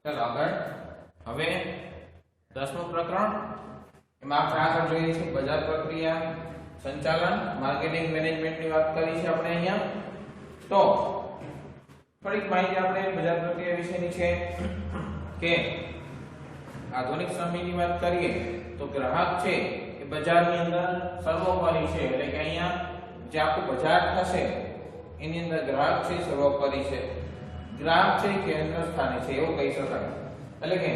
ચાલો આગળ હવે 10મું પ્રકરણ એમાં આપણે આગળ જોઈએ છે બજાર પ્રક્રિયા સંચાલન માર્કેટિંગ મેનેજમેન્ટની વાત કરી છે આપણે અહીંયા તો થોડીક માહિતી આપણે બજાર પ્રક્રિયા વિશેની છે કે આધુનિક સમયની વાત કરીએ તો ગ્રાહક છે એ બજારની અંદર સર્વોપરી છે એટલે કે અહીંયા જે આખું બજાર થશે એની અંદર ગ્રાહક છે સર્વોપરી છે ગ્રાહક છે કેન્દ્ર સ્થાને છે એવું કહી શકાય એટલે કે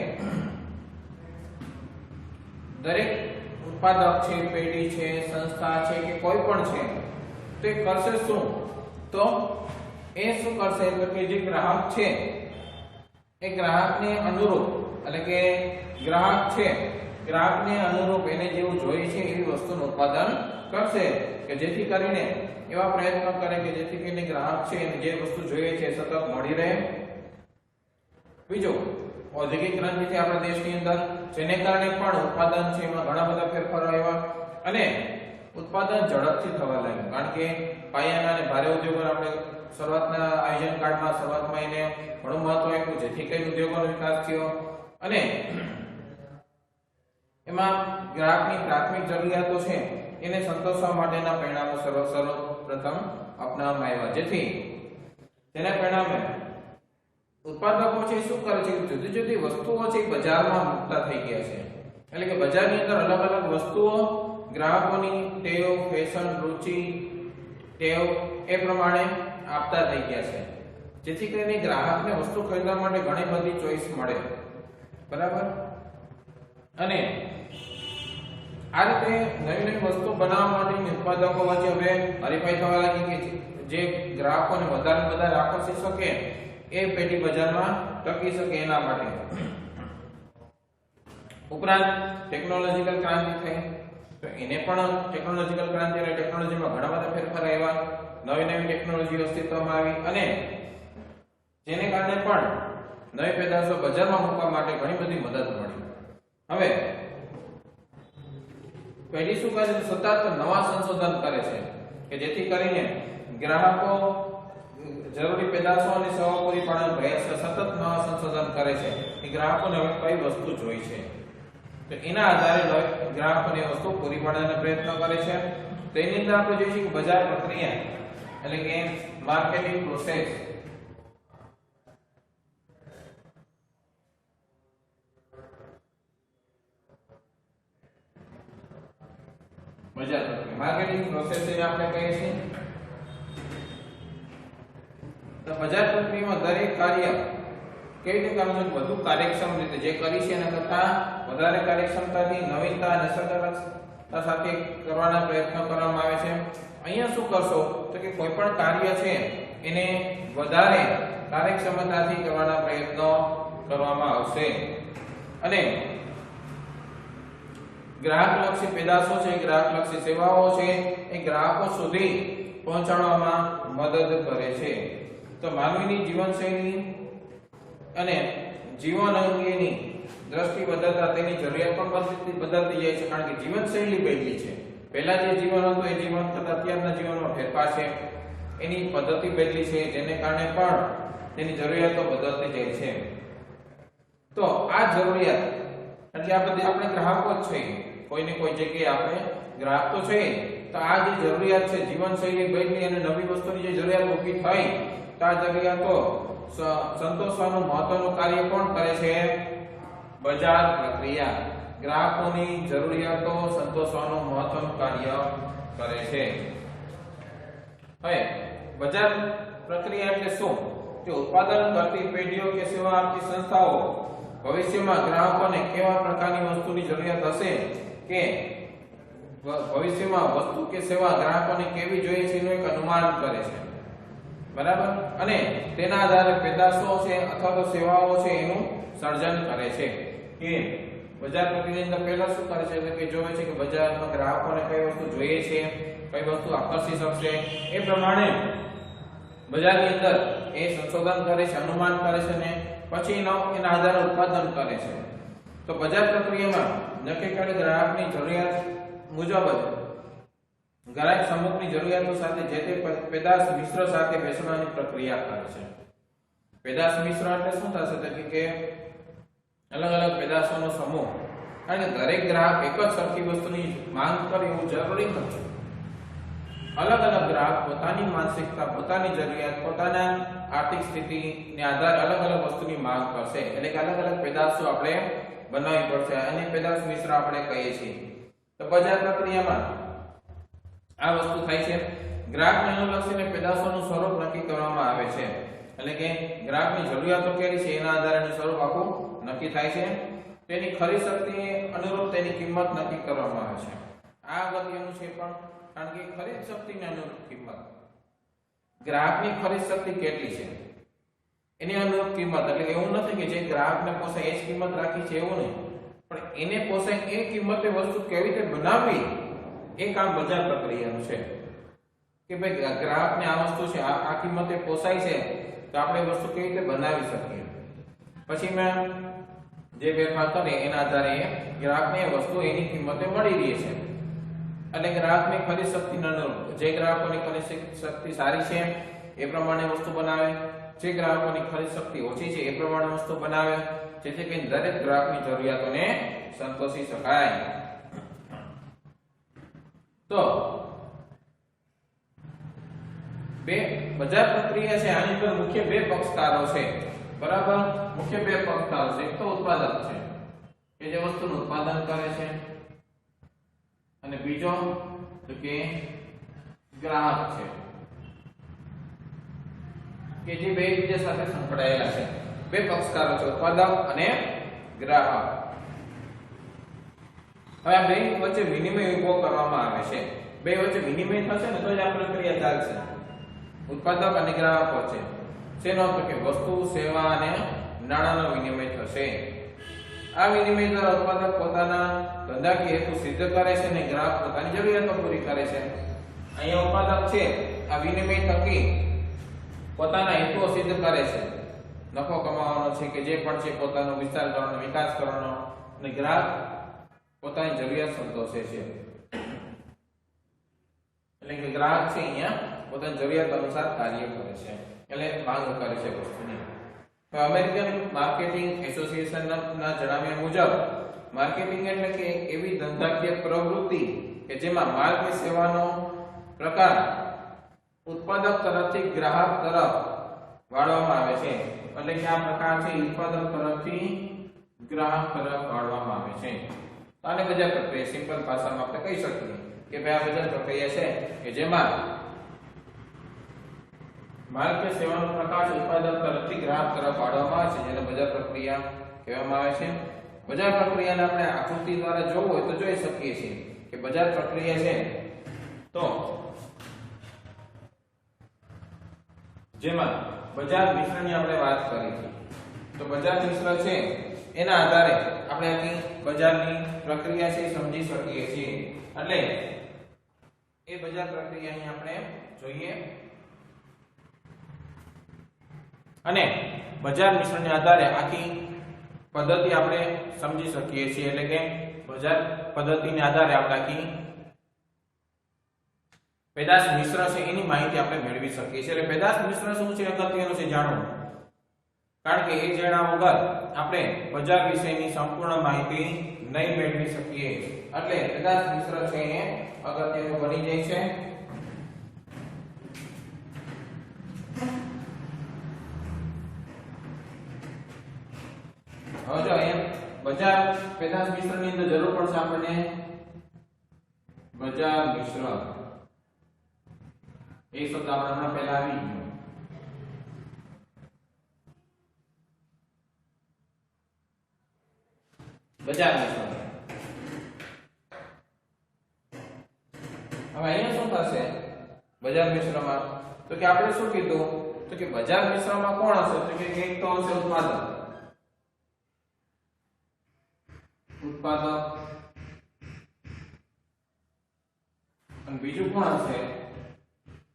દરેક ઉત્પાદક છે પેઢી છે સંસ્થા છે કે કોઈ પણ છે તો એ કરશે શું તો એ શું કરશે એટલે કે જે ગ્રાહક છે એ ગ્રાહકને અનુરૂપ એટલે કે ગ્રાહક છે ગ્રાહકને અનુરૂપ એને જેવું જોઈએ છે એવી વસ્તુનું ઉત્પાદન કરશે કે જેથી કરીને એવા પ્રયત્નો કરે કે જેથી કરીને ગ્રાહક છે એને જે વસ્તુ જોઈએ છે સતત મળી રહે બીજું ઔદ્યોગિક ક્રાંતિ છે આપણા દેશની અંદર જેને કારણે પણ ઉત્પાદન છે એમાં ઘણા બધા ફેરફારો આવ્યા અને ઉત્પાદન ઝડપથી થવા લાગ્યું કારણ કે પાયાના અને ભારે ઉદ્યોગો આપણે શરૂઆતના આયોજન કાળમાં શરૂઆતમાં એને ઘણું મહત્વ આપ્યું જેથી કરીને ઉદ્યોગોનો વિકાસ થયો અને એમાં ગ્રાહકની પ્રાથમિક જરૂરિયાતો છે એને સંતોષવા માટેના પરિણામો સર્વપ્રથમ અપનાવવામાં આવ્યા જેથી તેના પરિણામે ઉત્પાદકો છે શું કરે છે જુદી જુદી વસ્તુઓ છે બજારમાં મુકતા થઈ ગયા છે એટલે કે બજારની અંદર અલગ અલગ વસ્તુઓ ગ્રાહકોની ટેવ ફેશન રુચિ ટેવ એ પ્રમાણે આપતા થઈ ગયા છે જેથી કરીને ગ્રાહકને વસ્તુ ખરીદવા માટે ઘણી બધી ચોઈસ મળે બરાબર અને આ રીતે નવી નવી વસ્તુ બનાવવા માટે ઉત્પાદકો વચ્ચે હવે હરીફાઈ થવા લાગી કે જે ગ્રાહકોને વધારે આકર્ષી શકે એ પેઢી બજારમાં ટકી શકે એના માટે ઉપરાંત ટેકનોલોજીકલ ક્રાંતિ થઈ તો એને પણ ટેકનોલોજીકલ ક્રાંતિ એટલે ટેકનોલોજીમાં ઘણા બધા ફેરફાર આવ્યા નવી નવી ટેકનોલોજી અસ્તિત્વમાં આવી અને જેને કારણે પણ નવી પેદાશો બજારમાં મૂકવા માટે ઘણી બધી મદદ મળી હવે પેઢી શું કરે છે સતત નવા સંશોધન કરે છે કે જેથી કરીને ગ્રાહકો જરૂરી પેદાશો અને સેવાઓ પૂરી પાડવાનો પ્રયાસ સતત નવા સંશોધન કરે છે કે ગ્રાહકોને હવે કઈ વસ્તુ જોઈ છે તો એના આધારે ગ્રાહકોને વસ્તુ પૂરી પાડવાનો પ્રયત્ન કરે છે તો એની અંદર આપણે જોઈએ છીએ કે બજાર પ્રક્રિયા એટલે કે માર્કેટિંગ પ્રોસેસ બજાર પ્રક્રિયા માર્કેટિંગ પ્રોસેસ એ આપણે કહીએ છીએ તો બજાર પ્રક્રિયામાં દરેક કાર્ય કેવી રીતે કરવું વધુ કાર્યક્ષમ રીતે જે કરી છે એના કરતાં વધારે કાર્યક્ષમતાથી નવીનતા અને અસરકારકતા સાથે કરવાના પ્રયત્નો કરવામાં આવે છે અહીંયા શું કરશો તો કે કોઈ પણ કાર્ય છે એને વધારે કાર્યક્ષમતાથી કરવાના પ્રયત્નો કરવામાં આવશે અને ગ્રાહકલક્ષી પેદાશો છે ગ્રાહકલક્ષી સેવાઓ છે એ ગ્રાહકો સુધી પહોંચાડવામાં મદદ કરે છે તો માનવીની જીવનશૈલી અને જીવન અંગેની દ્રષ્ટિ બદલતા તેની જરૂરિયાત પણ બદલતી જાય છે કારણ કે જીવનશૈલી બદલી છે પહેલા જે જીવન હતું એ જીવન કરતાં અત્યારના જીવનમાં ફેરફાર છે એની પદ્ધતિ બદલી છે જેને કારણે પણ તેની જરૂરિયાતો બદલતી જાય છે તો આ જરૂરિયાત એટલે આપણે ગ્રાહકો જ છીએ કોઈને કોઈ જગ્યાએ આપણે ગ્રાહક તો છે તો આ જે જરૂરિયાત છે જીવનશૈલી બદલી અને નવી વસ્તુની જે જરૂરિયાત ઊભી થઈ તો આ જરૂરિયાતો સંતોષવાનું મહત્વનું કાર્ય કોણ કરે છે બજાર પ્રક્રિયા ગ્રાહકોની જરૂરિયાતો સંતોષવાનું મહત્વનું કાર્ય કરે છે હવે બજાર પ્રક્રિયા એટલે શું કે ઉત્પાદન કરતી પેઢીઓ કે સેવા આપતી સંસ્થાઓ ભવિષ્યમાં ગ્રાહકોને કેવા પ્રકારની વસ્તુની જરૂરિયાત હશે કે ભવિષ્યમાં વસ્તુ કે સેવા ગ્રાહકોને કેવી જોઈએ છે એનું એક અનુમાન કરે છે બરાબર અને તેના આધારે પેદાશો છે અથવા તો સેવાઓ છે એનું સર્જન કરે છે કે બજાર પ્રક્રિયાની અંદર પહેલા શું કરે છે એટલે કે જોવે છે કે બજારમાં ગ્રાહકોને કઈ વસ્તુ જોઈએ છે કઈ વસ્તુ આકર્ષી શકશે એ પ્રમાણે બજારની અંદર એ સંશોધન કરે છે અનુમાન કરે છે ને પછી એના આધારે ઉત્પાદન કરે છે તો બજાર પ્રક્રિયામાં નક્કી કરેલ ગ્રાહકની જરૂરિયાત મુજબ ગ્રાહક સમૂહની જરૂરિયાતો સાથે જે તે પેદાશ મિશ્ર સાથે બેસવાની પ્રક્રિયા કરે છે પેદાશ મિશ્ર એટલે શું થશે તો કે અલગ અલગ પેદાશોનો સમૂહ. કારણ કે દરેક ગ્રાહક એક જ સરખી વસ્તુની માંગ કરે એવું જરૂરી નથી. અલગ અલગ ગ્રાહક પોતાની માનસિકતા, પોતાની જરૂરિયાત, પોતાના આર્થિક સ્થિતિને આધારે અલગ અલગ વસ્તુની માંગ કરશે. એટલે કે અલગ અલગ પેદાશો આપણે બનાવવી પડશે અને પેદાશ મિશ્ર આપણે કહીએ છીએ. તો બજાર પ્રક્રિયામાં આ વસ્તુ થાય છે. ગ્રાહકને અનુલક્ષીને પેદાશોનું સ્વરૂપ નક્કી કરવામાં આવે છે. એટલે કે ગ્રાહકની જરૂરિયાતો કેવી છે એના આધારે એનું સ્વરૂપ આખું નક્કી થાય છે. તેની ખરીદ શક્તિને અનુરૂપ તેની કિંમત નક્કી કરવામાં આવે છે. આ અગત્યનું છે પણ, કારણ કે ખરીદ શક્તિને અનુરૂપ કિંમત, ગ્રાહકની ખરીદ શક્તિ કેટલી છે એની અનુરૂપ કિંમત. એટલે એવું નથી કે જે ગ્રાહકને પોસાય એ જ કિંમત રાખી છે એવું નહીં, પણ એને પોસાય એ કિંમતે વસ્તુ કેવી રીતે બનાવવી એ કામ બજાર પ્રક્રિયાનું છે. કે ભાઈ ગ્રાહકને આ વસ્તુ છે, આ કિંમતે પોસાય છે, તો આપણે વસ્તુ કેવી રીતે બનાવી શકીએ. પછી મેં જે ફેરફાર કરે એના આધારે ગ્રાહકને એ વસ્તુ એની કિંમતે મળી રહી છે. એટલે ગ્રાહકની ખરીદ શક્તિના અનુરૂપ જે ગ્રાહકોની ખરીદ શક્તિ સારી છે એ પ્રમાણે વસ્તુ બનાવે, જે ગ્રાહકોની ખરીદ શક્તિ ઓછી છે એ પ્રમાણે વસ્તુ બનાવે, જેથી કરીને દરેક ગ્રાહકની જરૂરિયાતોને સંતોષી શકાય. તો બજાર પ્રક્રિયા છે, આની અંદર મુખ્ય બે પક્ષકારો છે. બરાબર, મુખ્ય બે પક્ષકારો છે. એક તો ઉત્પાદક છે કે જે વસ્તુનું ઉત્પાદન કરે છે, અને બીજો તો કે ગ્રાહક છે કે જે બે એકબીજા સાથે સંકળાયેલા છે. બે પક્ષકારો છે, ઉત્પાદક અને ગ્રાહક. હવે આ બે વચ્ચે વિનિમય ઉભો કરવામાં આવે છે. બે વચ્ચે વિનિમય થશે ને તો જ આ પ્રક્રિયા ચાલશે. ઉત્પાદક અને ગ્રાહક વચ્ચે શેનો? તો કે વસ્તુ, સેવા અને નાણાંનો વિનિમય થશે. આ વિનિમય દ્વારા ઉત્પાદક પોતાના ધંધાકીય હેતુ સિદ્ધ કરે છે અને ગ્રાહક પોતાની જરૂરિયાતો પૂરી કરે છે. અહીંયા ઉત્પાદક છે આ વિનિમય થકી પોતાના હેતુઓ સિદ્ધ કરે છે. નફો કમાવાનો છે કે જે પણ છે પોતાનો વિસ્તાર કરવાનો, વિકાસ કરવાનો, અને ગ્રાહક પોતાની જરૂરિયાત સંતોષે છે. એટલે કે ગ્રાહક છે અહીંયા પોતાની જરૂરિયાત અનુસાર કાર્ય કરે છે, એટલે માંગ કરે છે વસ્તુની. અમેરિકન માર્કેટિંગ એસોસિએશનના જણાવ્યા મુજબ માર્કેટિંગ એટલે કે એવી ધંધાકીય પ્રવૃત્તિ કે જેમાં માલ કે સેવાનો પ્રકાર ઉત્પાદક તરફથી ગ્રાહક તરફ વાળવામાં આવે છે. એટલે કે આ પ્રકાર છે ઉત્પાદક તરફથી ગ્રાહક તરફ વાળવામાં આવે છે. આને બજાર પ્રક્રિયા સિમ્પલ ભાષામાં આપણે કહી શકીએ કે ભાઈ આ બજાર પ્રક્રિયા છે કે જેમાં માલ કે સેવાનો પ્રકાર ઉત્પાદક તરફથી ગ્રાહક તરફ વાળવામાં આવે છે, જેને બજાર પ્રક્રિયા કહેવામાં આવે છે. બજાર પ્રક્રિયાને આપણે આકૃતિ દ્વારા જોવું હોય તો જોઈ શકીએ છીએ કે બજાર પ્રક્રિયા છે તો જેમાં બજાર મિશ્રની આપણે વાત કરી છે. તો બજાર મિશ્ર છે એના આધારે આપણે આખી બજારની પ્રક્રિયા છે સમજી શકીએ છીએ. એટલે એ બજાર પ્રક્રિયા અહીં આપણે જોઈએ અને બજાર મિશ્રણને આધારે આખી પદ્ધતિ આપણે સમજી શકીએ છીએ. એટલે કે બજાર પદ્ધતિને આધારે આપણે આખી પેદાશ મિશ્ર છે એની માહિતી આપણે મેળવી શકીએ છીએ. એટલે પેદાશ મિશ્ર શું છે અગત્યનું છે જાણવું, કારણ કે એ જાણ્યા વગર આપણે બજાર વિશેની સંપૂર્ણ માહિતી નહીં મેળવી શકીએ. એટલે પેદાશ મિશ્ર છે એ અગત્યનું બની જાય છે. હવે જો અહીંયા બજાર પેદાશ મિશ્રની અંદર જરૂર પડશે આપણને બજાર મિશ્ર. એ શબ્દ આપણે હમણાં પહેલા આવી ગયો. બજાર મિશ્ર. હવે અહીંયા શું થશે બજાર મિશ્રમાં? તો કે આપણે શું કીધું તો કે બજાર મિશ્રમાં કોણ હશે? તો કે એક તો હશે ઉત્પાદક. અને બીજું કોણ હશે?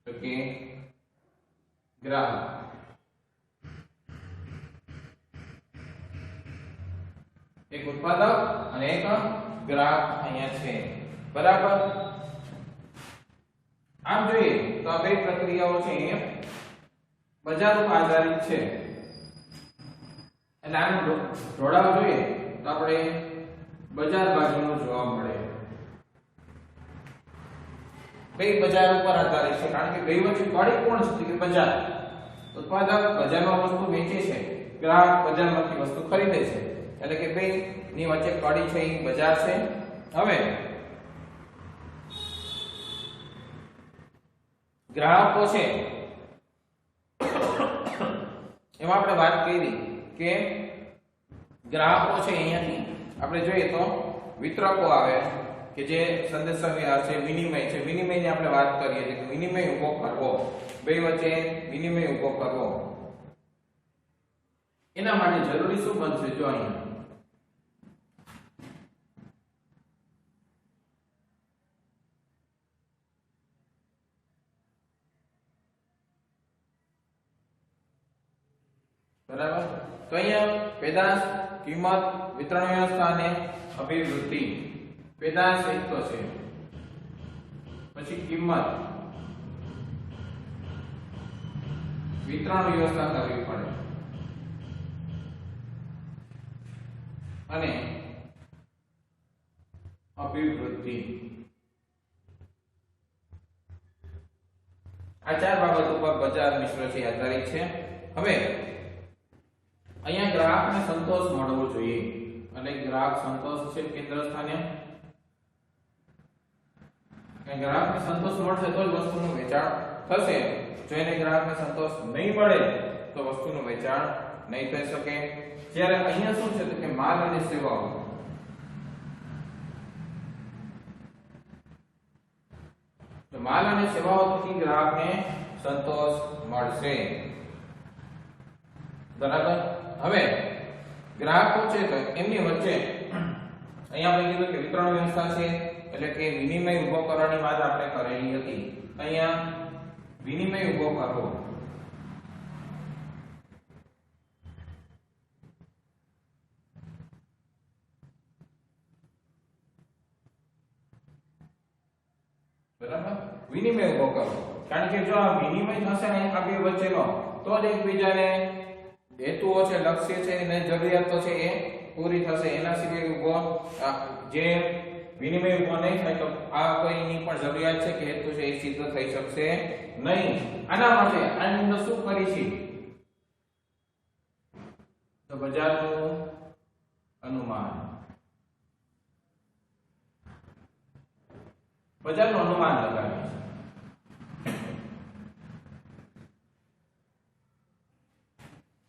તો કે ગ્રાહક. એક ઉત્પાદક અને એક ગ્રાહક અહીંયા છે. બરાબર. આમ જોઈએ તો આ બે પ્રક્રિયાઓ છે એ બજાર ઉપર આધારિત છે. એટલે આનો ઢોળાવ જોઈએ તો આપણે બજાર બાજુનું જોવા મળે. બે બજાર ઉપર આધારિત છે કારણ કે બે વચ્ચે કડી કોણ છે કે બજાર. ઉત્પાદક બજારમાં વસ્તુ વેચે છે, ગ્રાહક બજારમાંથી વસ્તુ ખરીદે છે, એટલે કે બે ની વચ્ચે કડી છે એ બજાર છે. હવે ગ્રાહકો છે એમાં આપણે વાત કરી કે ગ્રાહકો છે અહીંયાથી આપણે જોઈએ તો વિતરકો આવે કે જે સંદેશાવ્યવહાર છે, વિનિમય છે. વિનિમયની આપણે વાત કરીએ છીએ કે વિનિમય ઉભો કરવો, બે વચ્ચે વિનિમય ઉભો કરવો, એના માટે જરૂરી શું બનશે? જો અહીંયા બરાબર. તો અહીંયા પેદાશ, કિંમત, વિતરણ વ્યવસ્થા અને અભિવૃદ્ધિ. પેદાશ એક તો છે, પછી કિંમત, વિતરણ વ્યવસ્થા કરવી પડે અને અભિવૃદ્ધિ. આ ચાર બાબત ઉપર બજાર મિશ્ર છે આધારિત છે. હવે અહીંયા ગ્રાહકને સંતોષ મળવો જોઈએ અને ગ્રાહક સંતોષ છે કેન્દ્ર સ્થાને. ગ્રાહકને સંતોષ મળશે તો જ વસ્તુનું વેચાણ થશે. જો એને ગ્રાહકને સંતોષ નહીં મળે તો વસ્તુનું વેચાણ નહીં થઈ શકે. જ્યારે અહીંયા શું છે તો કે માલ અને સેવાઓ, તો માલ અને સેવાઓથી ગ્રાહકને સંતોષ મળશે. બરાબર. હવે ગ્રાહકો છે તો એમની વચ્ચે અહીંયા આપણે કીધું કે વિતરણ વ્યવસ્થા છે એટલે કે વિનિમય ઉભો કરવાની વાત આપણે કરેલી હતી. અહીંયા વિનિમય ઉભો કરવો, બરાબર. વિનિમય ઉભો કરવો કારણ કે જો આ વિનિમય થશે ને આ બે વચ્ચેનો તો જ એકબીજાને હેતુઓ છે, લક્ષ્ય છે અને જરૂરિયાતો છે એ પૂરી થશે. એના સિવાય ઉભો જે વિનિમય ઉભો નહીં થાય તો આ કોઈની પણ જરૂરિયાત છે કે હેતુ છે એ સિદ્ધ થઈ શકશે નહીં. આના માટે આની અંદર શું કરી છે તો બજારનું અનુમાન. બજારનું અનુમાન લગાવીએ છીએ.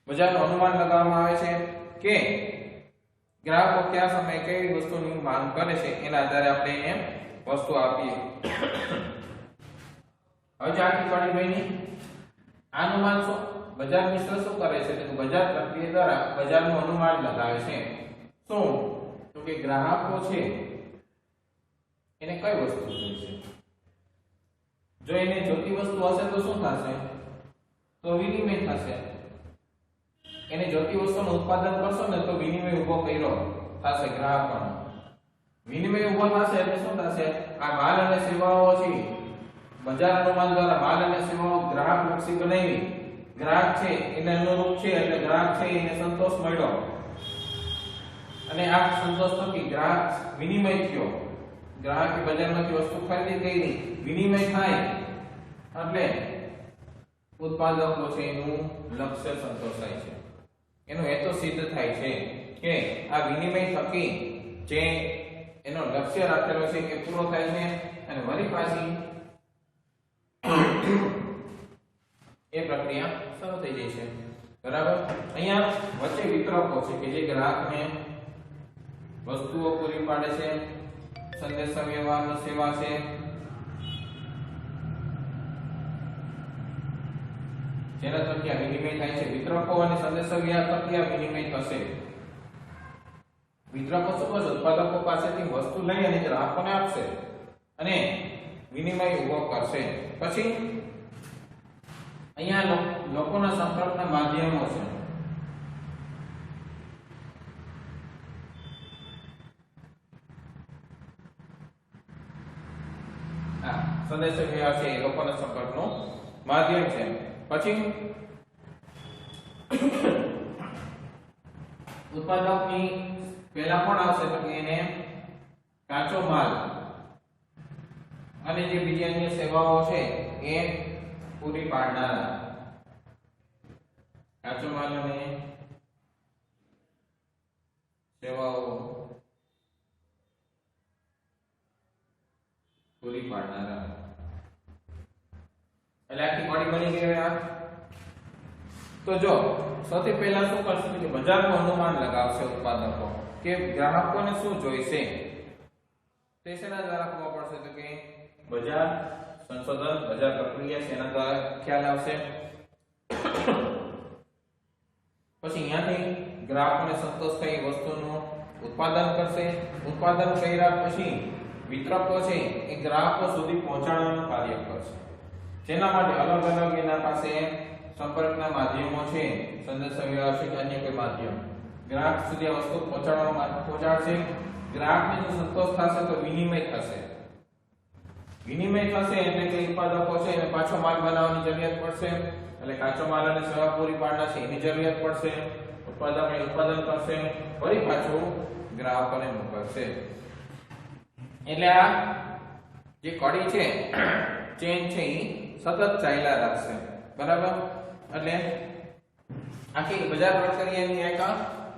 બજારનું અનુમાન લગાવવામાં આવે છે કે ગ્રાહકો કયા સમયે કઈ વસ્તુની માંગ કરે છે એના આધારે આપણે એને વસ્તુ આપીએ. હવે ચારથી પડી ગઈ આ અનુમાન શું બજાર મિશ્ર શું કરે છે તો બજાર પ્રક્રિયા દ્વારા બજારનું અનુમાન લગાવે છે. શું તો કે ગ્રાહકો છે એને કઈ વસ્તુ જોઈએ છે. જો એને જોતી વસ્તુ હશે તો શું થશે તો વિનિમય થશે. એને જોતી વસ્તુનું ઉત્પાદન કરશો ને તો વિનિમય ઉભો કર્યો થશે ગ્રાહકોનો. વિનિમય ઉભો થશે એટલે શું થશે આ માલ અને સેવાઓ છે બજાર અનુમાન દ્વારા માલ અને સેવાઓ ગ્રાહક લક્ષી બનાવી. ગ્રાહક છે એને અનુરૂપ છે એટલે ગ્રાહક છે એને સંતોષ મળ્યો અને આ સંતોષ થકી ગ્રાહક વિનિમય થયો. ગ્રાહકે બજારમાંથી વસ્તુ ખરીદી કરી, વિનિમય થાય એટલે ઉત્પાદકો છે એનું લક્ષ્ય સંતોષાય છે, એનો હેતુ સિદ્ધ થાય છે કે આ વિનિમય થકી જે એનો લક્ષ્ય રાખેલો છે એ પૂરો થાય છે અને વળી પાછી એ પ્રક્રિયા શરૂ થઈ જાય છે. બરાબર. અહીંયા વચ્ચે વિતરકો છે કે જે ગ્રાહકને વસ્તુઓ પૂરી પાડે છે, સંદેશા વ્યવહારની સેવા છે, જેના થકી આ વિનિમય થાય છે. વિતરકો અને સંદેશા વ્યવહાર થકી આ વિનિમય થશે. વિતરકો શું કરશે ઉત્પાદકો પાસેથી વસ્તુ લઈ અને ગ્રાહકોને આપશે અને વિનિમય ઉભો કરશે. પછી અહીંયા લોકોના સંપર્કના માધ્યમો છે. સંદેશા વ્યવહાર છે એ લોકોના સંપર્કનું માધ્યમ છે. પછી ઉત્પાદકની પહેલા કોણ આવશે તો કે એને કાચો માલ અને જે બીજી અન્ય સેવાઓ છે એ પૂરી પાડનારા, કાચો માલ અને સેવાઓ પૂરી પાડનારા. એટલે આખી બોડી બની ગઈ. આ તો જો સૌથી પહેલા શું કરશે કે બજારનું અનુમાન લગાવશે ઉત્પાદકો કે ગ્રાહકોને શું જોઈશે. તે શેના દ્વારા ખબર પડશે તો કે બજાર સંશોધન, બજાર પ્રક્રિયા શેના દ્વારા ખ્યાલ આવશે. પછી અહીંયાથી ગ્રાહકોને સંતોષ થાય એ વસ્તુનું ઉત્પાદન કરશે. ઉત્પાદન કર્યા પછી વિતરકો છે એ ગ્રાહકો સુધી પહોંચાડવાનું કાર્ય કરશે. જેના માટે અલગ અલગ એના પાસે સંપર્કના માધ્યમો છે, સંદેશાવ્યવહાર છે કે અન્ય કોઈ માધ્યમ ગ્રાહક સુધી આ વસ્તુ પહોંચાડશે. ગ્રાહકને જો સંતોષ થશે તો વિનિમય થશે. વિનિમય થશે એટલે કે ઉત્પાદકો છે એને પાછો માલ બનાવવાની જરૂરિયાત પડશે. એટલે કાચો માલ અને સેવા પૂરી પાડનાર છે એની જરૂરિયાત પડશે. ઉત્પાદક ઉત્પાદન કરશે, ફરી પાછું ગ્રાહકોને મોકલશે. એટલે આ જે કડી છે, ચેન છે એ સતત ચાલ્યા રાખશે. બરાબર. એટલે આખી બજાર પ્રક્રિયાની એક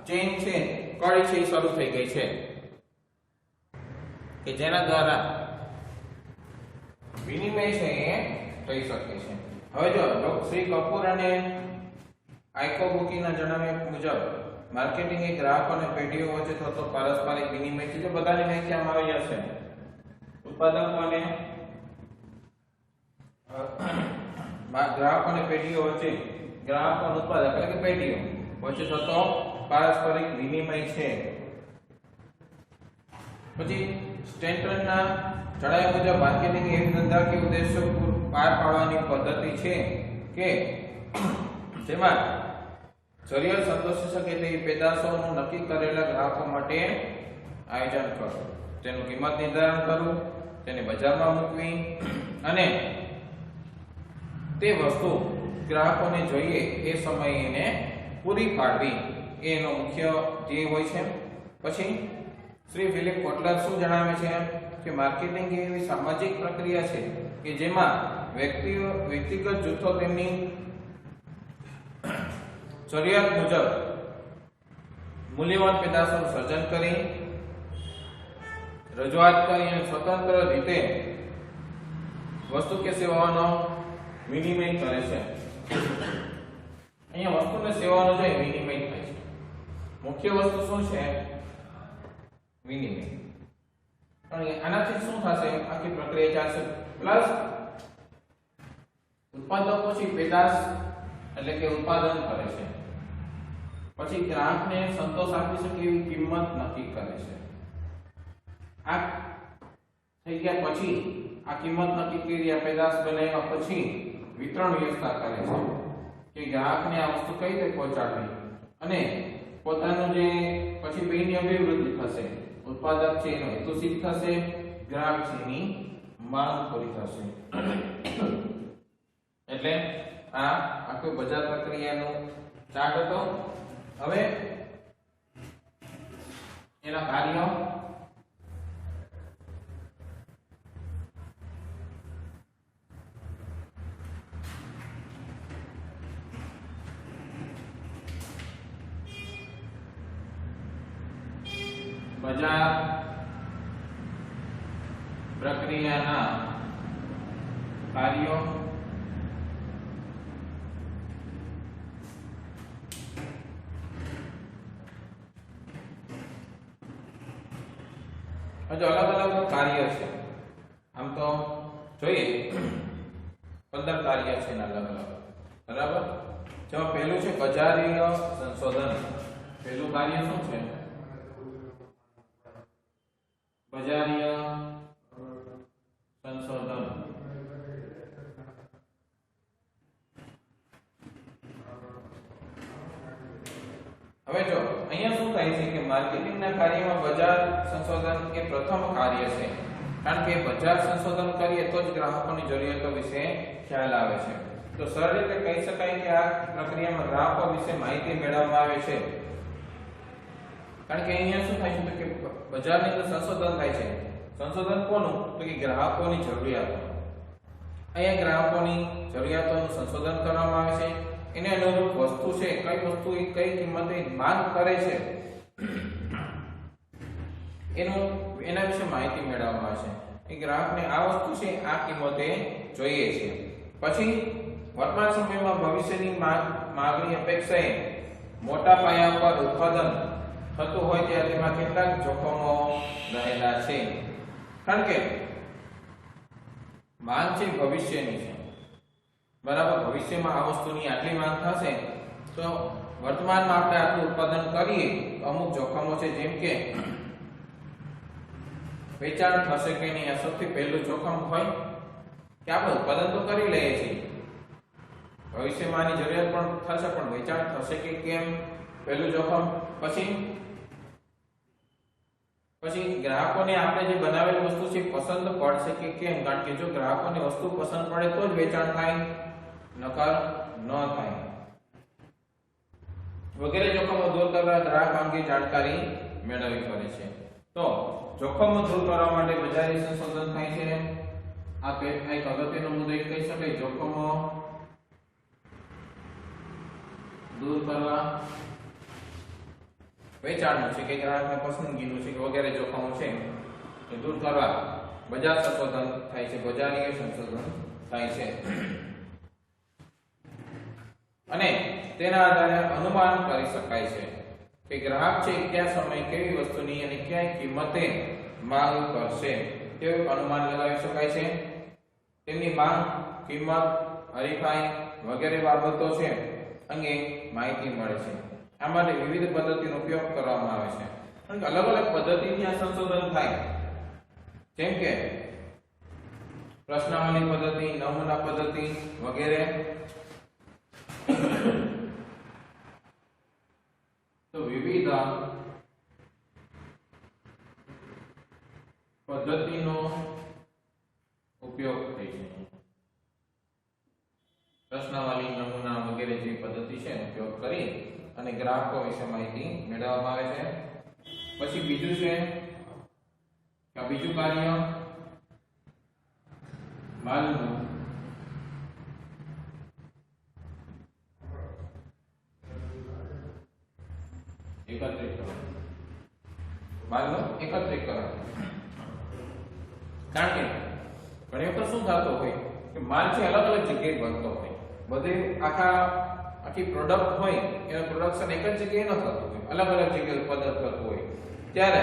ચેન છે, કડી છે એ શરૂ થઈ ગઈ છે કે જેના દ્વારા વિનિમય છે એ થઈ શકે છે. હવે જો શ્રી કપૂર અને આઇકોબુકીના જણાવ્યા મુજબ માર્કેટિંગ એ ગ્રાહકો અને પેઢીઓ વચ્ચે થતો પારસ્પરિક વિનિમય છે. જો બધાની માહિતી આમાં આવી જશે. ઉત્પાદકો અને ગ્રાહકો અને પેઢીઓ વચ્ચે, ગ્રાહકો અને ઉત્પાદક એટલે કે પેઢીઓ વચ્ચે થતો પારસ્પરિક વિનિમય છે. પછી સ્ટેન્ટનના જણાવ્યા મુજબ માર્કેટિંગ એવી ધંધાકીય ઉદ્દેશો પાર પાડવાની પદ્ધતિ છે કે જેમાં જરૂરિયાત સંતોષી શકે તેવી પેદાશોનું નક્કી કરેલા ગ્રાહકો માટે આયોજન કરવું, તેનું કિંમત નિર્ધારણ કરવું, તેને બજારમાં મૂકવી અને તે વસ્તુ ગ્રાહકોને જોઈએ એ સમયે એને પૂરી પાડવી એનો મુખ્ય ધ્યેય હોય છે. પછી શ્રી ફિલિપ કોટલર શું જણાવે છે કે માર્કેટિંગ એ એવી સામાજિક પ્રક્રિયા છે કે જેમાં વ્યક્તિગત જૂથો તેમની જરૂરિયાત મુજબ મૂલ્યવાન પેદાશોનું સર્જન કરી, રજૂઆત કરી અને સ્વતંત્ર રીતે વસ્તુ કે સેવાઓનો વિનિમય કરે છે. અહીંયા વસ્તુ અને સેવાઓનો જે વિનિમય થાય છે, મુખ્ય વસ્તુ શું છે? વિનિમય. અને આનાથી શું થશે? આખી પ્રક્રિયા ચાલશે. પ્લસ ઉત્પાદકો છે પેદાશ એટલે કે ઉત્પાદન કરે છે, પછી ગ્રાહકને સંતોષ આપી શકે એવી કિંમત નક્કી કરે છે. આ થઈ ગયા પછી આ કિંમત નક્કી કરી, આ પેદાશ બનાવ્યા પછી વિતરણ વ્યવસ્થા કરે છે કે ગ્રાહકને આ વસ્તુ કઈ રીતે પહોંચાડવી અને પોતાનું જે પછી બેની અભિવૃદ્ધિ થશે. ઉત્પાદક છે એનો હેતુ સિદ્ધ થશે, ગ્રાહક છે એની માંગ પૂરી થશે. એટલે આ આખું બજાર પ્રક્રિયાનું ચાર્ટ હતો. હવે એના કાર્યો બજાર પ્રક્રિયાના કાર્યો હજુ અલગ અલગ કાર્ય છે. આમ તો જોઈએ 15 કાર્ય છે અલગ અલગ. બરાબર. જેમાં પહેલું છે બજારીય સંશોધન. પહેલું કાર્ય શું છે? બજારીય સંશોધન. હવે જો અહીંયા શું થાય છે કે માર્કેટિંગના કાર્યમાં બજાર સંશોધન એ પ્રથમ કાર્ય છે, કારણ કે બજાર સંશોધન કરીએ તો જ ગ્રાહકોની જરૂરિયાતો વિશે ખ્યાલ આવે છે. તો સરળ રીતે કહી શકાય કે આ પ્રક્રિયામાં ગ્રાહકો વિશે માહિતી મેળવવામાં આવે છે કારણ કે અહીંયા શું થાય છે કે બજારની અંદર સંશોધન થાય છે. સંશોધન કોનું? તો કે ગ્રાહકોની જરૂરિયાતો. અહીંયા ગ્રાહકોની જરૂરિયાતોનું સંશોધન કરવામાં આવે છે. એને અનુરૂપ વસ્તુ છે, કઈ વસ્તુ કઈ કિંમતે માંગ કરે છે એના વિશે માહિતી મેળવવામાં આવે છે. એ ગ્રાહકને આ વસ્તુ છે આ કિંમતે જોઈએ છે. પછી વર્તમાન સમયમાં ભવિષ્યની માંગની અપેક્ષાએ મોટા પાયા પર ઉત્પાદન થતું હોય ત્યારે તેમાં કેટલાક જોખમો રહેલા છે. કારણ કે માંગ છે ભવિષ્યની છે, બરાબર. ભવિષ્યમાં આ વસ્તુની આટલી માંગ થશે તો વર્તમાનમાં આપણે આટલું ઉત્પાદન કરીએ તો અમુક જોખમો છે, જેમ કે વેચાણ થશે કે નહીં. આ સૌથી પહેલું જોખમ હોય કે આપણે ઉત્પાદન તો કરી લઈએ છીએ, ભવિષ્યમાં આની જરૂરિયાત પણ થશે, પણ વેચાણ થશે કે કેમ, પહેલું જોખમ. પછી ગ્રાહકોને આપણે જે બનાવેલી વસ્તુ છે પસંદ પડશે કે કેમ, કારણ કે જો ગ્રાહકોને વસ્તુ પસંદ પડે તો જ વેચાણ થાય, નકર ન થાય. વગેરે જોખમો દૂર કરવા ગ્રાહક અંગે જાણકારી મેળવવી પડે છે. તો જોખમો દૂર કરવા માટે બજારી સંશોધન થાય છે. આ એક અગત્યનો મુદ્દો કહી શકાય. જોખમો દૂર કરવા વેચાણનું છે કે ગ્રાહકને પસંદગીનું છે કે વગેરે જોખમો છે એ દૂર કરવા બજાર સંશોધન થાય છે, બજારીય સંશોધન થાય છે. અને તેના આધારે અનુમાન કરી શકાય છે કે ગ્રાહક છે કયા સમયે કેવી વસ્તુની અને કયા કિંમતે માંગ કરશે તેવું અનુમાન લગાવી શકાય છે. તેમની માંગ, કિંમત, હરીફાઈ વગેરે બાબતો છે અંગે માહિતી મળે છે. આ માટે વિવિધ પદ્ધતિનો ઉપયોગ કરવામાં આવે છે. કારણ કે અલગ અલગ પદ્ધતિથી આ સંશોધન થાય, જેમ કે પ્રશ્નાવલી પદ્ધતિ, નમૂના પદ્ધતિ વગેરે. તો વિવિધ પદ્ધતિનો ઉપયોગ થાય છે. પ્રશ્નાવલી, નમૂના વગેરે જે પદ્ધતિ છે એનો ઉપયોગ કરી અને ગ્રાહકો વિશે માહિતી મેળવવામાં આવે છે. પછી બીજું છે કે બીજું કાર્ય માલનું એકત્રીકરણ. માલનું એકત્રીકરણ. કારણ કે ઘણી વખત શું થતું હોય કે માલ છે અલગ અલગ જગ્યાએ બનતો હોય, બધે આખી પ્રોડક્ટ હોય એનું પ્રોડક્શન એક જ જગ્યાએ ન થતું હોય, અલગ અલગ જગ્યાએ ઉત્પાદન થતું હોય. ત્યારે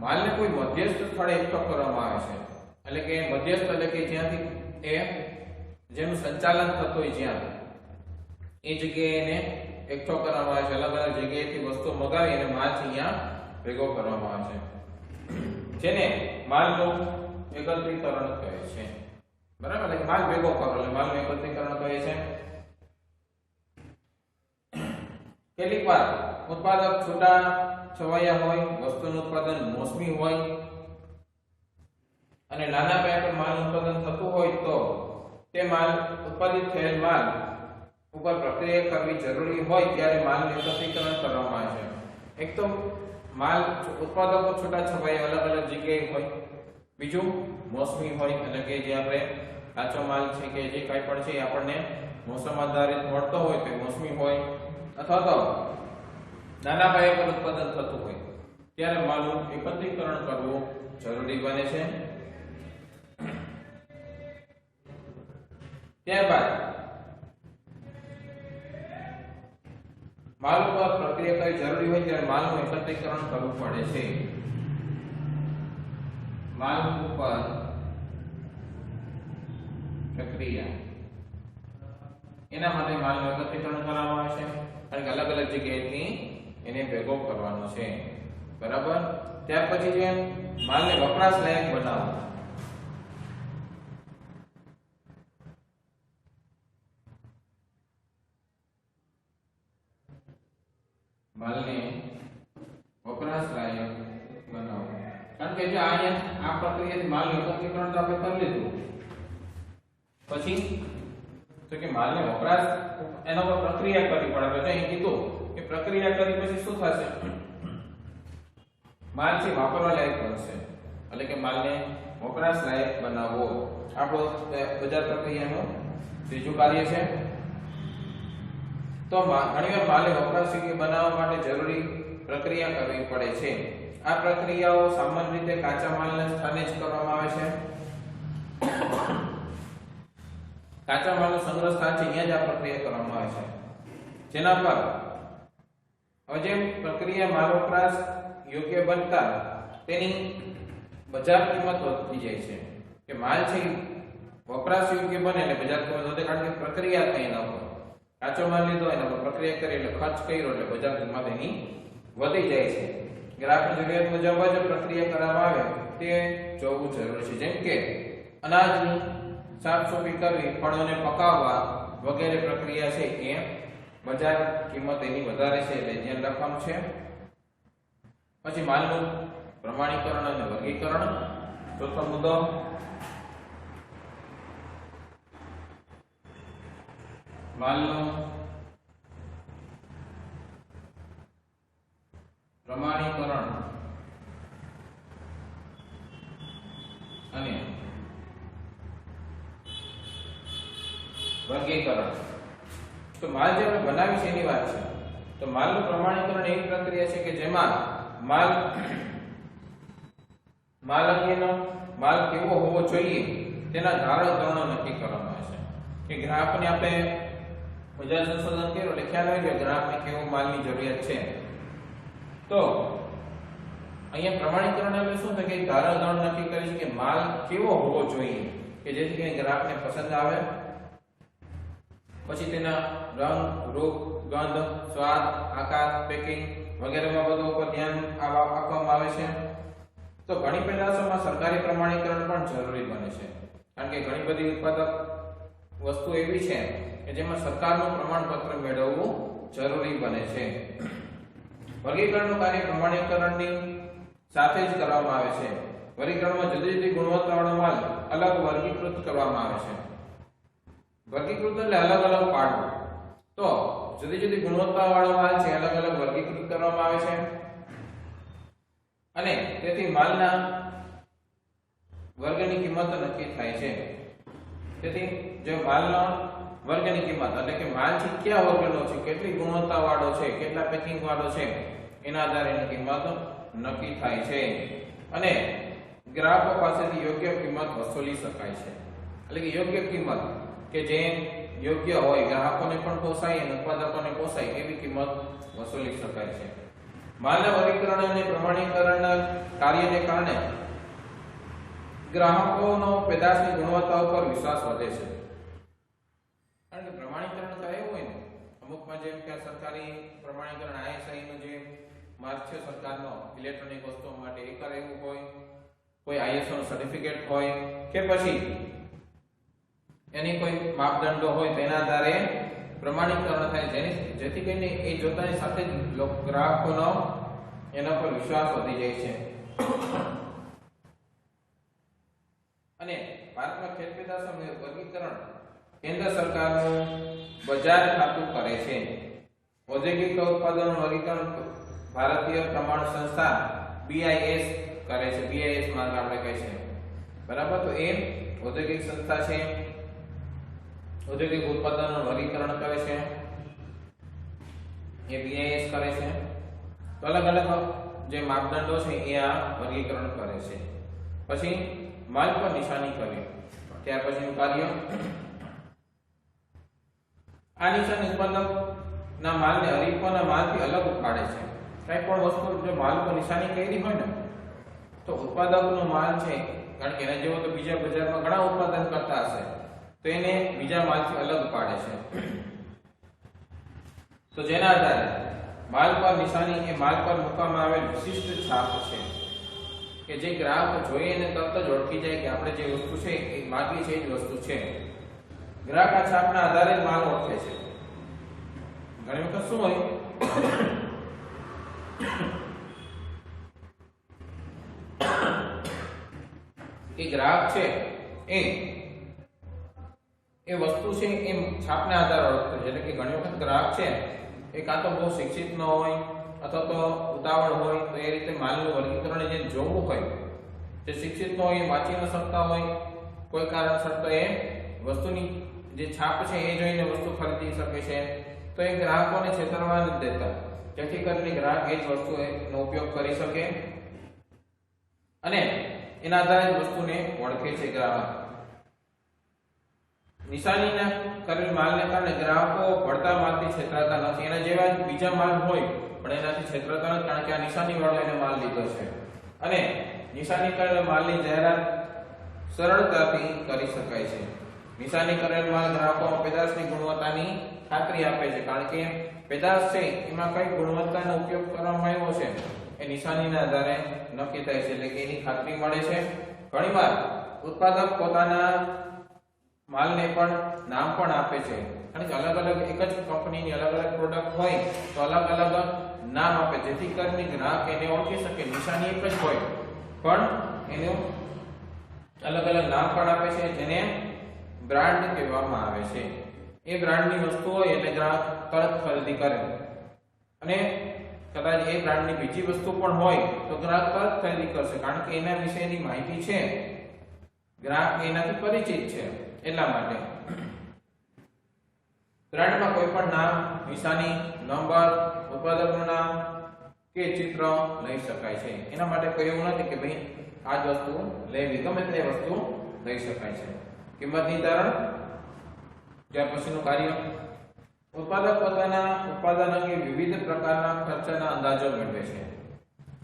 માલને કોઈ મધ્યસ્થ સ્થળે એકઠો કરવામાં આવે છે. એટલે કે મધ્યસ્થ એટલે કે જ્યાંથી જેનું સંચાલન થતું હોય જ્યાં એ જગ્યાએ એને એકઠો કરવામાં આવે છે. અલગ અલગ જગ્યાએથી વસ્તુ મગાવી અને માલ અહીંયા ભેગો કરવામાં આવે છે, જેને માલનું એકત્રીકરણ કહે છે. બરાબર, એટલે માલ ભેગો કરો એટલે માલનું એકત્રીકરણ કહે છે. કેટલીક વાર ઉત્પાદક છૂટા છવાયા હોય, વસ્તુનું ઉત્પાદન મોસમી હોય અને નાના પાયા પર માલ ઉત્પાદન થતું હોય તો તે માલ ઉત્પાદિત થયેલ માલ ઉપર પ્રક્રિયા કરવી જરૂરી હોય ત્યારે માલનું એકત્રીકરણ કરવામાં આવે છે. એક તો માલ ઉત્પાદકો છૂટા છવાયા અલગ અલગ જગ્યાએ હોય, બીજું મોસમી હોય એટલે કે જે આપણે કાચો માલ છે કે જે કંઈ પણ છે આપણને મોસમ આધારિત મળતો હોય તો મોસમી હોય, અથવા તો નાના પાયા પર ઉત્પાદન થતું હોય ત્યારે માલનું એકત્રીકરણ કરવું જરૂરી બને છે. ત્યારબાદ માલ ઉપર પ્રક્રિયા કરવી જરૂરી હોય ત્યારે માલનું એકત્રીકરણ કરવું પડે છે. માલ ઉપર પ્રક્રિયા એના માટે માલનું એકત્રીકરણ કરવામાં આવે છે, કારણ કે અલગ અલગ જગ્યાએથી એને ભેગો કરવાનો છે. બરાબર. ત્યાર પછી જે માલને વપરાશ લાયક બનાવવો. માલને વપરાશ લાયક બનાવવો, કારણ કે જો આ પ્રક્રિયાથી માલનું એકત્રીકરણ તો આપણે કરી લીધું, પછી તો કે માલને વપરાશ એના પર પ્રક્રિયા કરવી પડે. આપણે અહીં કીધું કે પ્રક્રિયા કરી પછી શું થશે? માલ છે વાપરવા લાયક બનશે, એટલે કે માલને વપરાશ લાયક બનાવવો આપણો બજાર પ્રક્રિયાનું ત્રીજું કાર્ય છે. તો ઘણીવાર માલને વપરાશ યોગ્ય બનાવવા માટે જરૂરી પ્રક્રિયા કરવી પડે છે. આ પ્રક્રિયાઓ સામાન્ય રીતે કાચા માલના સ્થાને જ કરવામાં આવે છે. કાચા માલનો સંગ્રહ સ્થાન છે, અહીંયા જ આ પ્રક્રિયા કરવામાં આવે છે. જેના પર હવે જેમ પ્રક્રિયા માલ વપરાશ યોગ્ય બનતા તેની બજાર કિંમત વધતી જાય છે. કે માલ છે વપરાશ યોગ્ય બને એટલે બજાર કિંમત વધે, કારણ કે પ્રક્રિયા થઈ ન હોય. કાચો માલ લીધો એના પર પ્રક્રિયા કરી એટલે ખર્ચ કર્યો એટલે બજાર કિંમત એની વધી જાય છે. ગ્રાહકની જરૂરિયાત મુજબ જ પ્રક્રિયા કરવામાં આવે તે જોવું જરૂરી છે. જેમ કે અનાજની સાફસૂફી કરવી, ફળોને પકાવવા વગેરે પ્રક્રિયા છે એ બજાર કિંમત એની વધારે છે એટલે ધ્યાન રાખવાનું છે. પછી માલનું પ્રમાણીકરણ અને વર્ગીકરણ. ચોથો મુદ્દો માલનું પ્રમાણીકરણ અને વર્ગીકરણ. તો માલ જે આપણે બનાવી છે એની વાત છે. તો માલનું પ્રમાણીકરણ એવી પ્રક્રિયા છે કે જેમાં માલ અંગેનો માલ કેવો હોવો જોઈએ તેના ધારક ધોરણો નક્કી કરવામાં આવે છે. કે ગ્રાહકને આપણે બજાર સંશોધન કર્યું એટલે ખ્યાલ આવી ગયો ગ્રાહકને કેવો માલની જરૂરિયાત છે. તો અહીંયા પ્રમાણીકરણ એટલે શું થાય કે ધારક ધોરણ નક્કી કરે છે કે માલ કેવો હોવો જોઈએ કે જેથી કરીને ગ્રાહકને પસંદ આવે. પછી તેના રંગ, રૂપ, ગંધ, સ્વાદ, આકાર, પેકિંગ વગેરેમાં બધું ઉપર ધ્યાન આપવામાં આવે છે. તો ઘણી પેદાશોમાં સરકારી પ્રમાણીકરણ પણ જરૂરી બને છે, કારણ કે ઘણી બધી ઉત્પાદક વસ્તુ એવી છે કે જેમાં સરકારનું પ્રમાણપત્ર મેળવવું જરૂરી બને છે. વર્ગીકરણનું કાર્ય પ્રમાણીકરણની સાથે જ કરવામાં આવે છે. વર્ગીકરણમાં જુદી જુદી ગુણવત્તાવાળો માલ અલગ વર્ગીકૃત કરવામાં આવે છે. વર્ગીકૃત એટલે અલગ અલગ પાડવું. તો જુદી જુદી ગુણવત્તાવાળો માલ છે અલગ અલગ વર્ગીકૃત કરવામાં આવે છે અને તેથી માલના વર્ગની કિંમત નક્કી થાય છે. તેથી જો માલના વર્ગની કિંમત એટલે કે માલ છે કયા વર્ગનો છે, કેટલી ગુણવત્તાવાળો છે, કેટલા પેકિંગ વાળો છે એના આધારે એની કિંમત નક્કી થાય છે અને ગ્રાહકો પાસેથી યોગ્ય કિંમત વસૂલી શકાય છે. એટલે કે યોગ્ય કિંમત કે જે યોગ્ય હોય, ગ્રાહકોને પણ પોસાય અને ઉત્પાદકોને પોસાય એવી કિંમત વસૂલી શકાય છે. માલના વર્ગીકરણ અને પ્રમાણીકરણના કાર્યને કારણે ગ્રાહકોનો પેદાશની ગુણવત્તા ઉપર વિશ્વાસ વધે છે. કારણ કે પ્રમાણીકરણ કરાયું હોય ને અમુકમાં, જેમ કે સરકારી પ્રમાણીકરણ ISI નું જે માર્ક છે સરકારનો ઇલેક્ટ્રોનિક વસ્તુઓ માટે એ કરાયું હોય, કોઈ ISO નું સર્ટિફિકેટ હોય કે પછી એની કોઈ માપદંડો હોય તેના આધારે પ્રમાણીકરણ થાય, જેથી કરીને એ જોતાની સાથે જ ગ્રાહકોનો એના પર વિશ્વાસ વધી જાય છે. અને ભારતમાં ખેત પેદાશોનું વર્ગીકરણ કેન્દ્ર સરકારનું બજાર ખાતું કરે છે. ઔદ્યોગિક ઉત્પાદનોનું વર્ગીકરણ ભારતીય પ્રમાણ સંસ્થા BIS કરે છે. BIS માર્ગ આપણે કહે છે, બરાબર. તો એ ઔદ્યોગિક સંસ્થા છે, ઔદ્યોગિક ઉત્પાદનોનું વર્ગીકરણ કરે છે, એ BIS કરે છે. તો અલગ અલગ જે માપદંડો છે એ આ વર્ગીકરણ કરે છે. પછી માલ પર નિશાની કરવી. ત્યાર પછીનું કાર્ય આ નિશાની ઉત્પાદકના માલને હરીફોના માલથી અલગ પાડે છે. કઈ પણ વસ્તુ જો માલ પર નિશાની કરી હોય ને તો ઉત્પાદકનો માલ છે, કારણ કે એના જેવો તો બીજા બજારમાં ઘણા ઉત્પાદન કરતા હશે, તો એને બીજા માલથી અલગ પાડે છે. તો જેના આધારે માલ પર નિશાની એ માલ પર મૂકવામાં આવેલ વિશિષ્ટ છાપ છે કે જે ગ્રાહક જોઈએ અને તરત જ ઓળખી જાય કે આપણે જે વસ્તુ છે એ માગી છે એ જ વસ્તુ છે. ગ્રાહક આ છાપના આધારે જ માલ ઓળખે છે. ઘણી વખત શું હોય કે ગ્રાહક છે એ વસ્તુ છે એ છાપના આધારે ઓળખતો છે. એટલે કે ઘણી વખત ગ્રાહક છે એ કાં તો બહુ શિક્ષિત ન હોય અથવા તો ઉતાવળ હોય, તો એ રીતે માલનું વર્ગીકરણ જે જોવું હોય, જે શિક્ષિત ન હોય, વાંચી ન શકતા હોય, કોઈ કારણસર તો એ વસ્તુની જે છાપ છે એ જોઈને વસ્તુ ખરીદી શકે છે, તો એ ગ્રાહકોને છેતરવા નથી દેતા, જેથી કરીને ગ્રાહક એ જ વસ્તુનો ઉપયોગ કરી શકે અને એના આધારે વસ્તુને ઓળખે છે ગ્રાહક. નિશાનીના કરેલ માલને કારણે ગ્રાહકો પડતા માલથી છેતરાતા નથી. એના જેવા બીજા માલ હોય પણ એનાથી છેતરાતા નથી, કારણ કે આ નિશાની વાળો એને માલ લીધો છે અને નિશાની કરેલ માલની જાહેરાત સરળતાથી કરી શકાય છે. નિશાની કરેલ માલ ગ્રાહકોમાં પેદાશની ગુણવત્તાની ખાતરી આપે છે, કારણ કે પેદાશ છે એમાં કઈ ગુણવત્તાનો ઉપયોગ કરવામાં આવ્યો છે એ નિશાનીના આધારે નક્કી થાય છે, એટલે કે એની ખાતરી મળે છે. ઘણીવાર ઉત્પાદક પોતાના માલને પણ નામ પણ આપે છે, કારણ કે અલગ અલગ એક જ કંપનીની અલગ અલગ પ્રોડક્ટ હોય તો અલગ અલગ નામ આપે, જેથી કરીને ગ્રાહક એને ઓળખી શકે. નિશાની એક જ હોય પણ એનું અલગ અલગ નામ પણ આપે છે, જેને બ્રાન્ડ કહેવામાં આવે છે. એ બ્રાન્ડની વસ્તુ હોય એટલે ગ્રાહક તરત ખરીદી કરે, અને કદાચ એ બ્રાન્ડની બીજી વસ્તુ પણ હોય તો ગ્રાહક તરત ખરીદી કરશે, કારણ કે એના વિશેની માહિતી છે, ગ્રાહક એનાથી પરિચિત છે. એટલા માટે બ્રાન્ડમાં કોઈ પણ નામ, નિશાની, નંબર, ઉત્પાદકનું નામ કે ચિત્ર લઈ શકાય છે. એના માટે કોઈ એવું નથી કે ભાઈ આ જ વસ્તુ લેવી, ગમે તે વસ્તુ લઈ શકાય છે. કિંમત નિર્ધારણ, ત્યાર પછીનું કાર્ય. ઉત્પાદક પોતાના ઉત્પાદન અંગે વિવિધ પ્રકારના ખર્ચના અંદાજો મેળવે છે,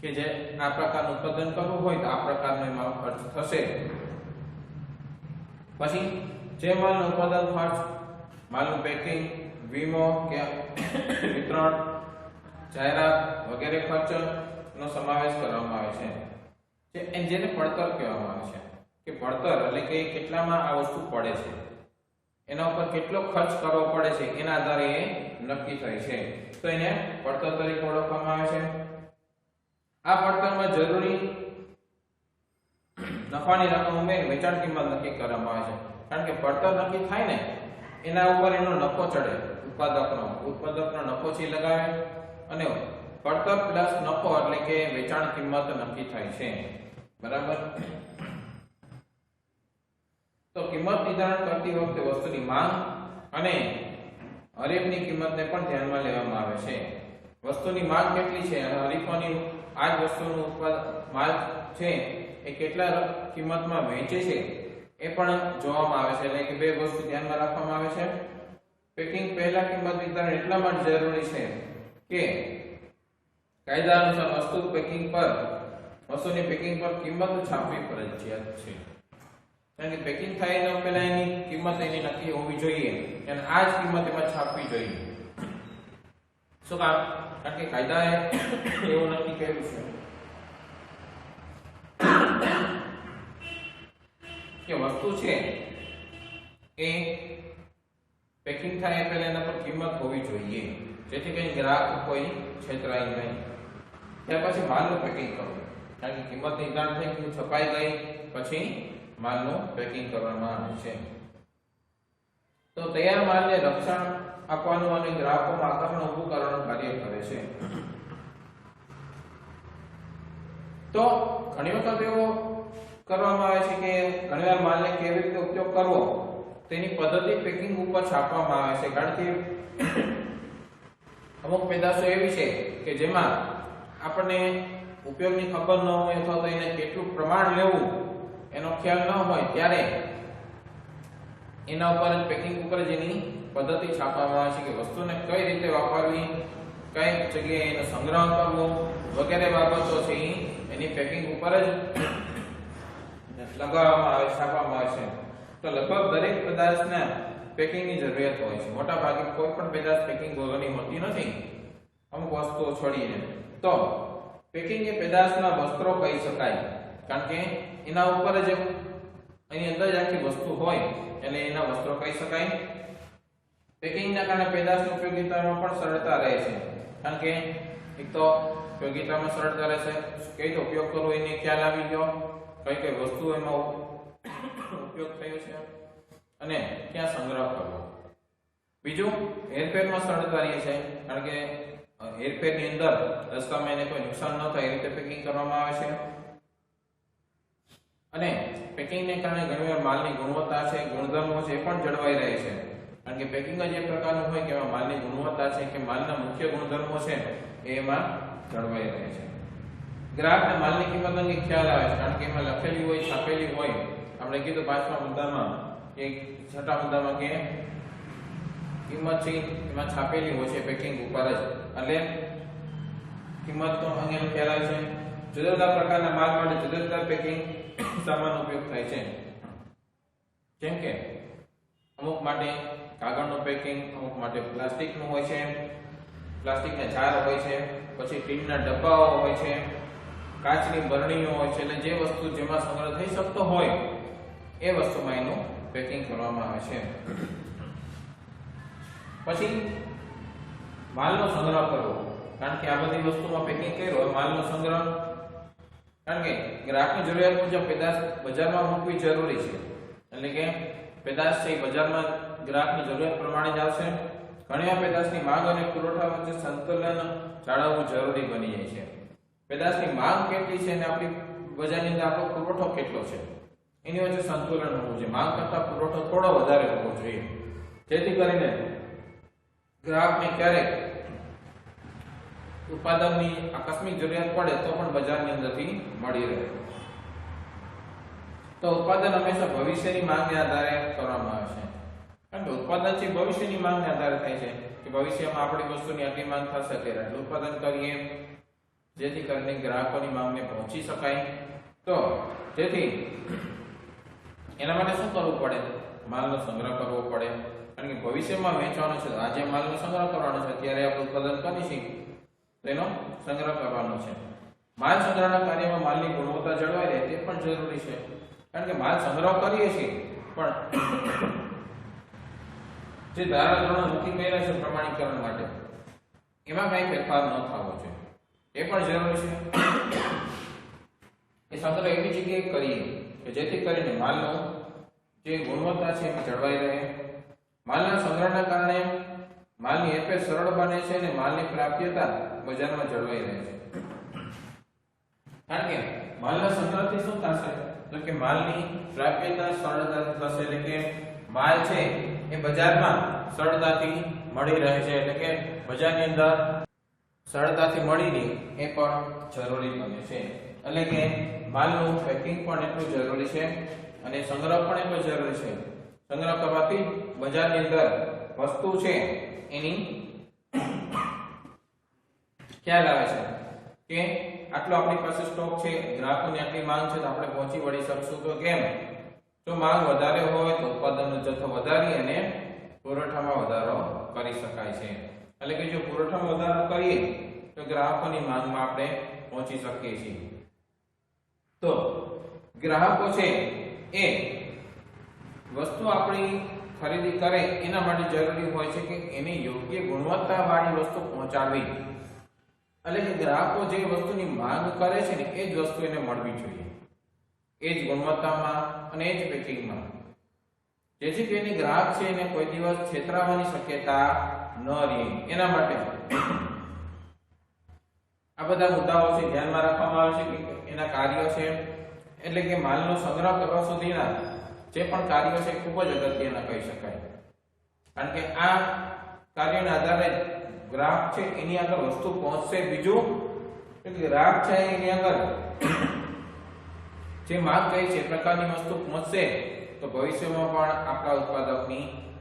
કે જે આ પ્રકારનું ઉત્પાદન કરવું હોય તો આ પ્રકારનો એમાં ખર્ચ થશે. પછી જે માલનું ઉત્પાદન ખર્ચ, માલનું પેકિંગ, વીમો કે વિતરણ, જાહેરાત વગેરે ખર્ચનો સમાવેશ કરવામાં આવે છે, જેને પડતર કહેવામાં આવે છે. કે પડતર એટલે કે કેટલામાં આ વસ્તુ પડે છે, એના ઉપર કેટલો ખર્ચ કરવો પડે છે, એના આધારે એ નક્કી થાય છે, તો એને પડતર તરીકે ઓળખવામાં આવે છે. આ પડતરમાં જરૂરી નફાની રકમ ઉમેરી વેચાણ કિંમત નક્કી કરવામાં આવે છે, કારણ કે પડતર નક્કી થાય ને એના ઉપર એનો નફો ચડે, ઉત્પાદકનો નફો છે લગાવે, અને પડતર પ્લસ નફો એટલે કે વેચાણ કિંમત નક્કી થાય છે. બરાબર. તો કિંમત નિર્ધારણ કરતી વખતે વસ્તુની માંગ અને હરીફની કિંમતને પણ ધ્યાનમાં લેવામાં આવે છે. વસ્તુની માંગ કેટલી છે અને હરીફોની આ જ વસ્તુનું માલ છે એ કેટલા કિંમતમાં વેચે છે એ પણ જોવામાં આવે છે, એટલે કે બે વસ્તુ ધ્યાનમાં રાખવામાં આવે છે. પેકિંગ પહેલા કિંમત નિર્ધારણ એટલા માટે જરૂરી છે કે કાયદા અનુસાર વસ્તુની પેકિંગ પર કિંમત છાપવી ફરજિયાત છે, કારણ કે પેકિંગ થાય એના પહેલા એની કિંમત એની નક્કી હોવી જોઈએ અને આ જ કિંમત એમાં છાપવી જોઈએ. શું કામ? કારણ કે કાયદાએ એવું નક્કી કર્યું છે કે વસ્તુ છે એ પેકિંગ થાય એ પહેલા એના પર કિંમત હોવી જોઈએ, જેથી કરીને ગ્રાહક કોઈ છેતરાય નહીં. ત્યાર પછી માલનું પેકિંગ કરવું, કારણ કે કિંમત નિર્ધારણ થઈ ગયું, છપાઈ ગઈ, પછી માલનું પેકિંગ કરવામાં આવે છે. તો તૈયાર માલને રક્ષણ આપવાનું અને ગ્રાહકોમાં આકર્ષણ ઊભું કરવાનું કાર્ય કરે છે. તો ઘણી વખત એવો કરવામાં આવે છે કે ઘણીવાર માલને કેવી રીતે ઉપયોગ કરવો તેની પદ્ધતિ પેકિંગ ઉપર છાપવામાં આવે છે, કારણ કે અમુક પેદાશો એવી છે કે જેમાં આપણને ઉપયોગની ખબર ન હોય અથવા તો એને કેટલું પ્રમાણ લેવું એનો ખ્યાલ ન હોય, ત્યારે એના ઉપર પેકિંગ ઉપર જેની પદ્ધતિ છાપવામાં આવે છે કે વસ્તુને કઈ રીતે વાપરવી, કઈ જગ્યાએ એનો સંગ્રહ કરવો વગેરે બાબતો છે એની પેકિંગ ઉપર જ લગાવવામાં આવે, છાપવામાં આવે છે. તો લગભગ દરેક પદાર્થના પેકિંગની જરૂરિયાત હોય છે. મોટા ભાગે કોઈ પણ પદાર્થ પેકિંગ વગરની હોતી નથી, અમુક વસ્તુઓ છોડીને. તો પેકિંગ એ પદાર્થના વસ્ત્રો કહી શકાય, કારણ કે એના ઉપર જ એની અંદર જ આખી વસ્તુ હોય એટલે એના વસ્ત્રો કહી શકાય. પેકિંગના કારણે પદાર્થની ઉપયોગિતામાં પણ સરળતા રહે છે, કારણ કે એક તો ઉપયોગિતામાં સરળતા રહે છે, કઈ રીતે ઉપયોગ કરવો એને ખ્યાલ આવી ગયો, કઈ કઈ વસ્તુ એમાં ઉપયોગ થયો છે અને ક્યાં સંગ્રહ કરવો. બીજું હેરફેરમાં સરળતા રહે છે, કારણ કે હેરફેરની અંદર રસ્તામાં એને કોઈ નુકસાન ન થાય એ રીતે પેકિંગ કરવામાં આવે છે. અને પેકિંગને કારણે ઘણીવાર માલની ગુણવત્તા છે, ગુણધર્મો છે એ પણ જળવાઈ રહે છે, કારણ કે પેકિંગ જ એ પ્રકારનું હોય કે એમાં માલની ગુણવત્તા છે કે માલના મુખ્ય ગુણધર્મો છે એ એમાં જળવાઈ રહે છે. ગ્રાહકને માલની કિંમત અંગે ખ્યાલ આવે છે, કારણ કે એમાં લખેલી હોય, છાપેલી હોય. આપણે કીધું 5મા મુદ્દામાં કે 6ઠા મુદ્દામાં કે કિંમત છે એમાં છાપેલી હોય છે પેકિંગ ઉપર જ, એટલે કિંમતનો અંગેનો ખ્યાલ આવે છે. જુદા જુદા પ્રકારના માલ માટે જુદા જુદા પેકિંગ સામાનનો ઉપયોગ થાય છે, જેમ કે અમુક માટે કાગળનું પેકિંગ, અમુક માટે પ્લાસ્ટિકનું હોય છે, પ્લાસ્ટિકના જાર હોય છે, પછી ટીનના ડબ્બાઓ હોય છે, કાચની બરણીઓ હોય છે. એટલે જે વસ્તુ જેમાં સંગ્રહ થઈ શકતો હોય એ વસ્તુમાં એનું પેકિંગ કરવામાં આવે છે. પછી માલનો સંગ્રહ કરવો, કારણ કે આ બધી વસ્તુમાં પેકિંગ કર્યો માલનો સંગ્રહ, કારણ કે ગ્રાહકની જરૂરિયાત મુજબ પેદાશ બજારમાં મૂકવી જરૂરી છે. એટલે કે પેદાશ છે બજારમાં ગ્રાહકની જરૂરિયાત પ્રમાણે જ આવશે. ઘણીવાર પેદાશની માંગ અને પુરવઠા વચ્ચે સંતુલન જાળવવું જરૂરી બની જાય છે. પેદાશની માંગ કેટલી છે અને આપણી બજારની અંદર આપણો પુરવઠો કેટલો છે એની વચ્ચે સંતુલન હોવું જોઈએ. માંગ કરતાં પુરવઠો થોડો વધારે હોવો જોઈએ, જેથી કરીને ગ્રાહકને ક્યારેક ઉત્પાદનની આકસ્મિક જરૂરિયાત પડે તો પણ બજારની અંદરથી મળી રહે. તો ઉત્પાદન હંમેશા ભવિષ્યની માંગને આધારે કરવામાં આવે છે, કારણ કે ઉત્પાદન છે ભવિષ્યની માંગને આધારે થાય છે કે ભવિષ્યમાં આપણી વસ્તુની આટલી માંગ થશે ત્યારે આટલું ઉત્પાદન કરીએ, જેથી કરીને ગ્રાહકોની માંગને પહોંચી શકાય. તો જેથી એના માટે શું કરવું પડે? માલનો સંગ્રહ કરવો પડે, કારણ કે ભવિષ્યમાં વેચવાનો છે. આજે માલનો સંગ્રહ કરવાનો છે, ત્યારે આપણે ઉત્પાદન કરીશું તેનો સંગ્રહ કરવાનો છે. માલ સંગ્રહના કાર્યમાં માલની ગુણવત્તા જળવાઈ રહે તે પણ જરૂરી છે, કારણ કે માલ સંગ્રહ કરીએ છીએ પણ જે ધારાધોરણો નક્કી કર્યા છે પ્રમાણીકરણ માટે એમાં કઈ ફેરફાર ન થવો જોઈએ એ પણ જરૂરી છે. એ સંગ્રહ એવી જગ્યાએ કરીએ કે જેથી કરીને માલનો જે ગુણવત્તા છે એ જળવાઈ રહે. માલના સંગ્રહના કારણે માલની હેરફેર સરળ બને છે અને માલની પ્રાપ્યતા બજારમાં જળવાઈ રહે છે. કારણ કે માલના સંગ્રહથી શું થશે? તો કે માલની પ્રાપ્યતા સરળતાથી થશે, એટલે કે માલ છે એ બજારમાં સરળતાથી મળી રહે છે, એટલે કે બજારની અંદર સરળતાથી મળી રહે એ પણ જરૂરી બને છે. એટલે કે માલનું પેકિંગ પણ એટલું જરૂરી છે અને સંગ્રહ પણ એટલો જરૂરી છે. સંગ્રહ કરવાથી બજારની અંદર વસ્તુ છે એની ખ્યાલ આવે છે કે આટલો આપણી પાસે સ્ટોક છે, ગ્રાહકોની આટલી માંગ છે તો આપણે પહોંચી વળી શકશું. તો કેમ? જો માંગ વધારે હોય તો ઉત્પાદનનો જથ્થો વધારી અને પુરવઠામાં વધારો કરી શકાય છે. એટલે કે જો પુરવઠામાં વધારો કરીએ તો ગ્રાહકોની માંગમાં આપણે પહોંચી શકીએ છીએ. તો ગ્રાહકો છે એ વસ્તુ આપણી ખરીદી કરે એના માટે જરૂરી હોય છે કે એને યોગ્ય ગુણવત્તા વાળી વસ્તુ પહોંચાડવી. એટલે કે ગ્રાહકો જે વસ્તુની માંગ કરે છે ને એ જ વસ્તુ એને મળવી જોઈએ, એ જ ગુણવત્તામાં અને એ જ પેકિંગમાં, જેથી કરીને ગ્રાહક છે એને કોઈ દિવસ છેતરાવાની શક્યતા ન રહે. એના માટે આ બધા મુદ્દાઓ છે ધ્યાનમાં રાખવામાં આવે છે કે એના કાર્યો છે, એટલે કે માલનો સંગ્રહ કરવા સુધીના જે પણ કાર્યો છે ખૂબ જ અગત્યના કહી શકાય. કારણ કે આ કાર્યના આધારે ગ્રાહક છે એની આગળ વસ્તુ પહોંચશે. બીજું કે ગ્રાહક છે એની આગળ જે માંગ કરી છે એ પ્રકારની વસ્તુ પહોંચશે તો ભવિષ્યમાં પણ આપણા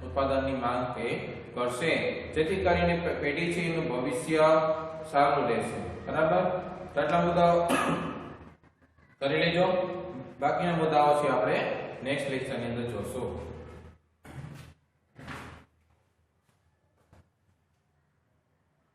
ઉત્પાદનની માંગ તે કરશે, જેથી કરીને પેઢી છે એનું ભવિષ્ય સારું રહેશે. બરાબર? આટલા મુદ્દાઓ કરી લેજો. બાકીના મુદ્દાઓ છે આપણે નેક્સ્ટ લેક્ચરની અંદર જોશું.